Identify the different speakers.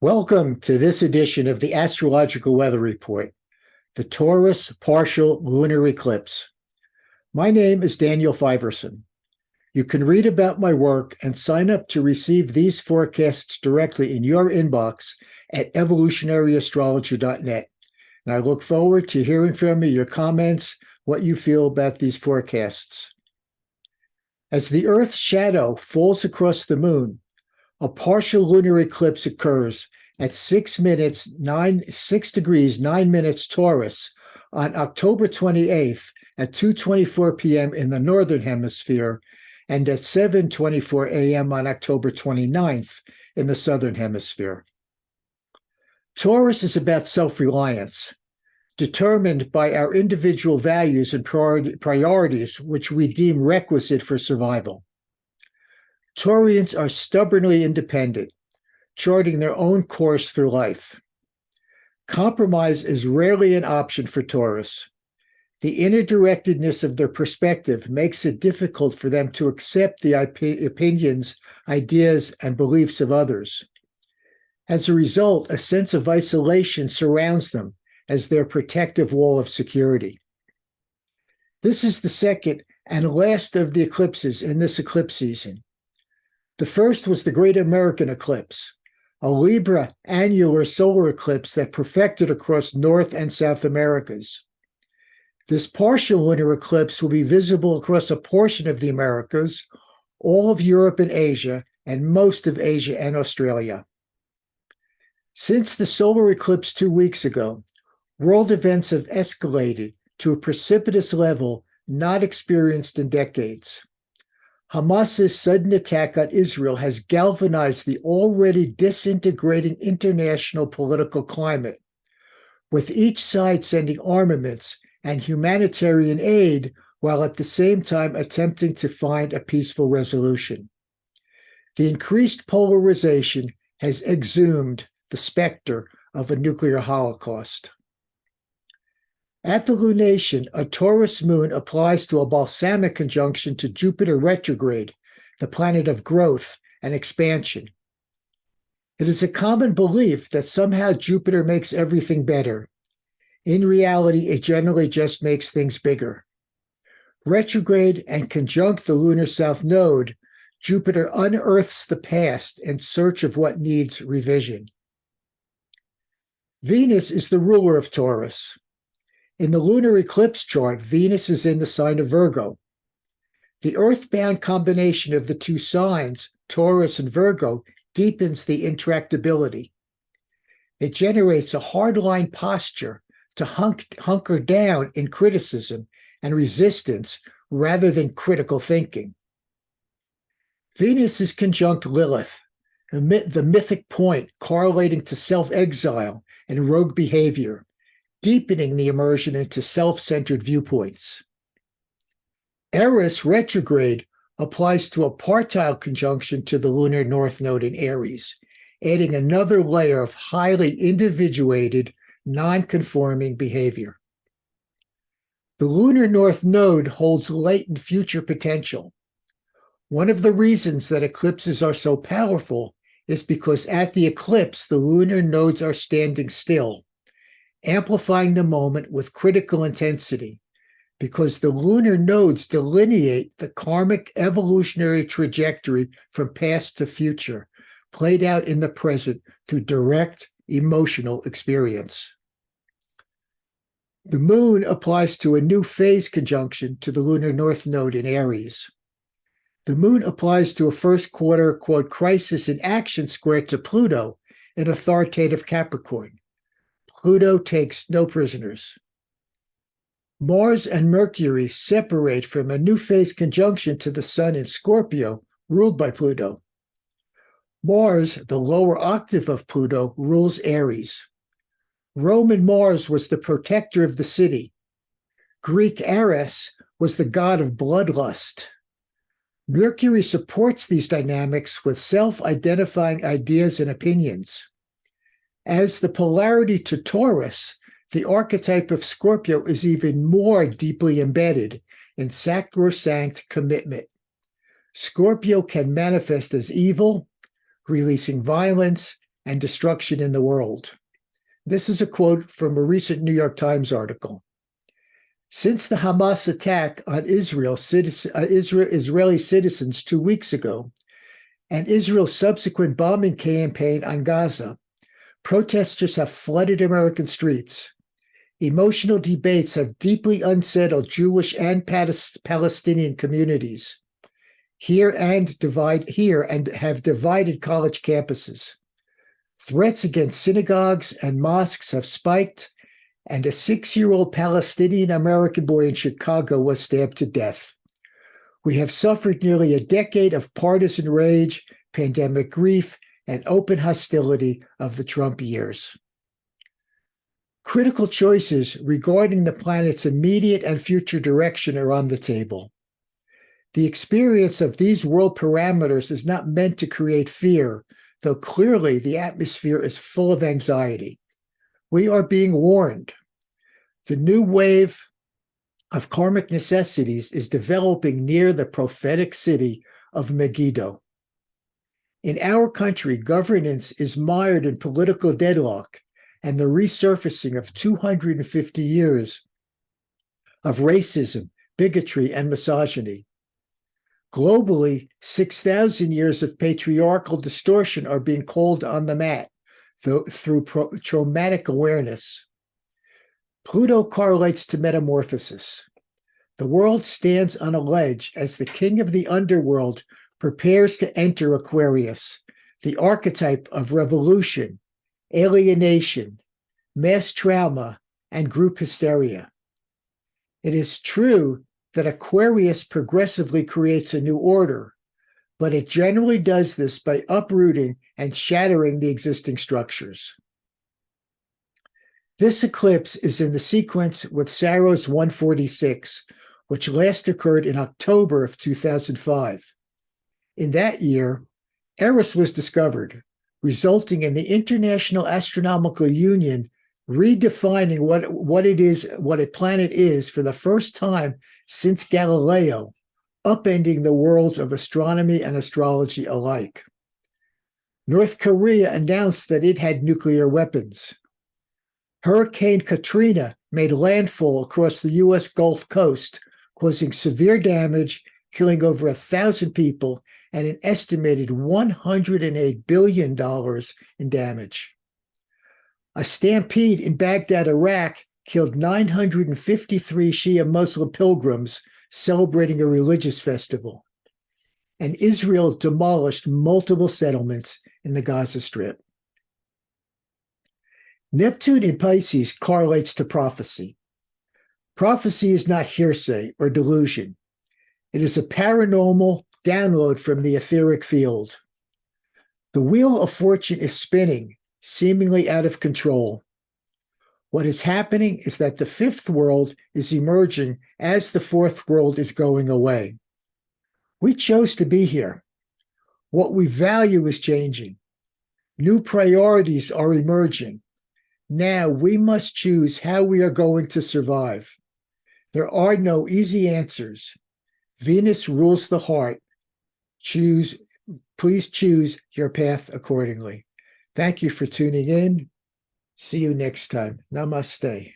Speaker 1: Welcome to this edition of the Astrological Weather Report, the Taurus Partial Lunar Eclipse. My name is Daniel Fiverson. You can read about my work and sign up to receive these forecasts directly in your inbox at evolutionaryastrologer.net. And I look forward to hearing from you, your comments, what you feel about these forecasts. As the Earth's shadow falls across the moon, a partial lunar eclipse occurs at 6 degrees 9 minutes Taurus on October 28th at 2:24 p.m. in the northern hemisphere and at 7:24 a.m. on October 29th in the southern hemisphere. Taurus is about self-reliance, determined by our individual values and priorities, which we deem requisite for survival. Taurians are stubbornly independent, charting their own course through life. Compromise is rarely an option for Taurus. The inner directedness of their perspective makes it difficult for them to accept the opinions, ideas, and beliefs of others. As a result, a sense of isolation surrounds them as their protective wall of security. This is the second and last of the eclipses in this eclipse season. The first was the Great American Eclipse, a Libra annular solar eclipse that perfected across North and South Americas. This partial lunar eclipse will be visible across a portion of the Americas, all of Europe and Asia, and most of Asia and Australia. Since the solar eclipse 2 weeks ago, world events have escalated to a precipitous level not experienced in decades. Hamas's sudden attack on Israel has galvanized the already disintegrating international political climate, with each side sending armaments and humanitarian aid while at the same time attempting to find a peaceful resolution. The increased polarization has exhumed the specter of a nuclear holocaust. At the lunation, a Taurus moon applies to a balsamic conjunction to Jupiter retrograde, the planet of growth and expansion. It is a common belief that somehow Jupiter makes everything better. In reality, it generally just makes things bigger. Retrograde and conjunct the lunar south node, Jupiter unearths the past in search of what needs revision. Venus is the ruler of Taurus. In the lunar eclipse chart, Venus is in the sign of Virgo. The earthbound combination of the two signs, Taurus and Virgo, deepens the intractability. It generates a hardline posture to hunker down in criticism and resistance rather than critical thinking. Venus is conjunct Lilith, the mythic point correlating to self-exile and rogue behavior, deepening the immersion into self-centered viewpoints. Eris retrograde applies to a partile conjunction to the lunar north node in Aries, adding another layer of highly individuated, non-conforming behavior. The lunar north node holds latent future potential. One of the reasons that eclipses are so powerful is because at the eclipse, the lunar nodes are standing still, amplifying the moment with critical intensity, because the lunar nodes delineate the karmic evolutionary trajectory from past to future, played out in the present through direct emotional experience. The moon applies to a new phase conjunction to the lunar north node in Aries. The moon applies to a first quarter, quote, crisis in action square to Pluto in authoritative Capricorn. Pluto takes no prisoners. Mars and Mercury separate from a new phase conjunction to the Sun in Scorpio, ruled by Pluto. Mars, the lower octave of Pluto, rules Aries. Roman Mars was the protector of the city. Greek Ares was the god of bloodlust. Mercury supports these dynamics with self-identifying ideas and opinions. As the polarity to Taurus, the archetype of Scorpio is even more deeply embedded in sacrosanct commitment. Scorpio can manifest as evil, releasing violence, and destruction in the world. This is a quote from a recent New York Times article. Since the Hamas attack on Israeli citizens 2 weeks ago and Israel's subsequent bombing campaign on Gaza, protesters have flooded American streets. Emotional debates have deeply unsettled Jewish and Palestinian communities here and have divided college campuses. Threats against synagogues and mosques have spiked, and a 6-year-old Palestinian-American boy in Chicago was stabbed to death. We have suffered nearly a decade of partisan rage, pandemic grief, and open hostility of the Trump years. Critical choices regarding the planet's immediate and future direction are on the table. The experience of these world parameters is not meant to create fear, though clearly the atmosphere is full of anxiety. We are being warned. The new wave of karmic necessities is developing near the prophetic city of Megiddo. In our country, governance is mired in political deadlock and the resurfacing of 250 years of racism, bigotry, and misogyny. Globally, 6,000 years of patriarchal distortion are being called on the mat through traumatic awareness. Pluto correlates to metamorphosis. The world stands on a ledge as the king of the underworld prepares to enter Aquarius, the archetype of revolution, alienation, mass trauma, and group hysteria. It is true that Aquarius progressively creates a new order, but it generally does this by uprooting and shattering the existing structures. This eclipse is in the sequence with Saros 146, which last occurred in October of 2005. In that year, Eris was discovered, resulting in the International Astronomical Union redefining what a planet is for the first time since Galileo, upending the worlds of astronomy and astrology alike. North Korea announced that it had nuclear weapons. Hurricane Katrina made landfall across the U.S. Gulf Coast, causing severe damage, killing over 1,000 people, and an estimated $108 billion in damage. A stampede in Baghdad, Iraq, killed 953 Shia Muslim pilgrims celebrating a religious festival. And Israel demolished multiple settlements in the Gaza Strip. Neptune in Pisces correlates to prophecy. Prophecy is not hearsay or delusion. It is a paranormal download from the etheric field. The wheel of fortune is spinning, seemingly out of control. What is happening is that the fifth world is emerging as the fourth world is going away. We chose to be here. What we value is changing. New priorities are emerging. Now we must choose how we are going to survive. There are no easy answers. Venus rules the heart. Please choose your path accordingly. Thank you for tuning in. See you next time. Namaste.